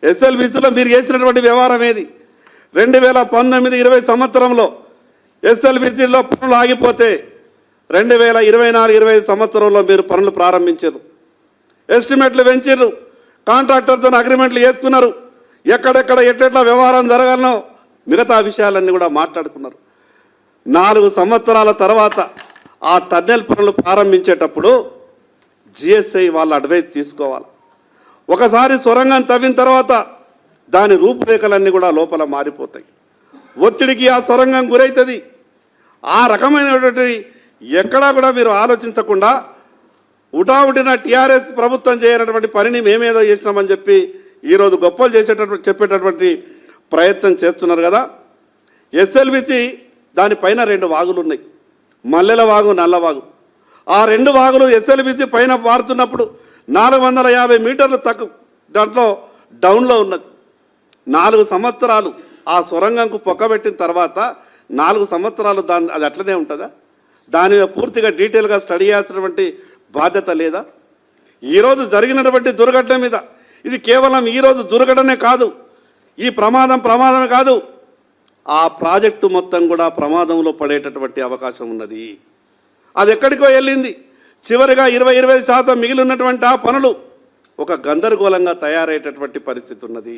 ఎస్ఎల్బిసిలో మీరు చేసినటువంటి వ్యవహారం ఏది? 2019-20 సంవత్సరంలో ఎస్ఎల్బిసిలో పనులు ఆగిపోతే 2024-25 సంవత్సరంలో మీరు పనులు ప్రారంభించారు. ఎస్టిమేట్లు పెంచారు, కాంట్రాక్టర్తో అగ్రిమెంట్లు చేసుకున్నారు, ఎక్కడెక్కడ ఎట్లెట్లా వ్యవహారం జరగాలనో మిగతా విషయాలన్నీ కూడా మాట్లాడుకున్నారు. 4 సంవత్సరాల తర్వాత ఆ టన్నెల్ పనులు ప్రారంభించేటప్పుడు జిఎస్ఐ వాళ్ళ అడ్వైస్ తీసుకోవాలి. ఒకసారి సొరంగం తవ్విన తర్వాత దాని రూపురేఖలన్నీ కూడా లోపల మారిపోతాయి. ఒత్తిడికి ఆ సొరంగం గురవుతుంది. ఆ రకమైనటువంటి ఎక్కడా కూడా మీరు ఆలోచించకుండా ఉటావుటిన టీఆర్ఎస్ ప్రభుత్వం చేయనటువంటి పనిని మేమేదో చేసినామని చెప్పి ఈరోజు గొప్పలు చెప్పేటటువంటి ప్రయత్నం చేస్తున్నారు కదా. ఎస్ఎల్బిసి దానిపైన 2 వాగులు ఉన్నాయి, మల్లెల వాగు, నల్లవాగు. ఆ 2 వాగులు ఎస్ఎల్బిసి పైన పారుతున్నప్పుడు 450 మీటర్లు తక్కువ దాంట్లో డౌన్లో ఉన్నది. 4 సంవత్సరాలు ఆ సొరంగంకు పొక్కబెట్టిన తర్వాత 4 సంవత్సరాలు అది అట్లనే ఉంటుందా? దాని మీద పూర్తిగా డీటెయిల్గా స్టడీ చేయాల్సినటువంటి బాధ్యత లేదా? ఈరోజు జరిగినటువంటి దుర్ఘటన మీద ఇది కేవలం ఈరోజు దుర్ఘటనే కాదు, ఈ ప్రమాదం కాదు, ఆ ప్రాజెక్టు మొత్తం కూడా ప్రమాదంలో పడేటటువంటి అవకాశం ఉన్నది. అది ఎక్కడికో వెళ్ళింది. చివరిగా 20-25% మిగిలి ఉన్నటువంటి ఆ పనులు ఒక గందరగోళంగా తయారయ్యేటటువంటి పరిస్థితి ఉన్నది.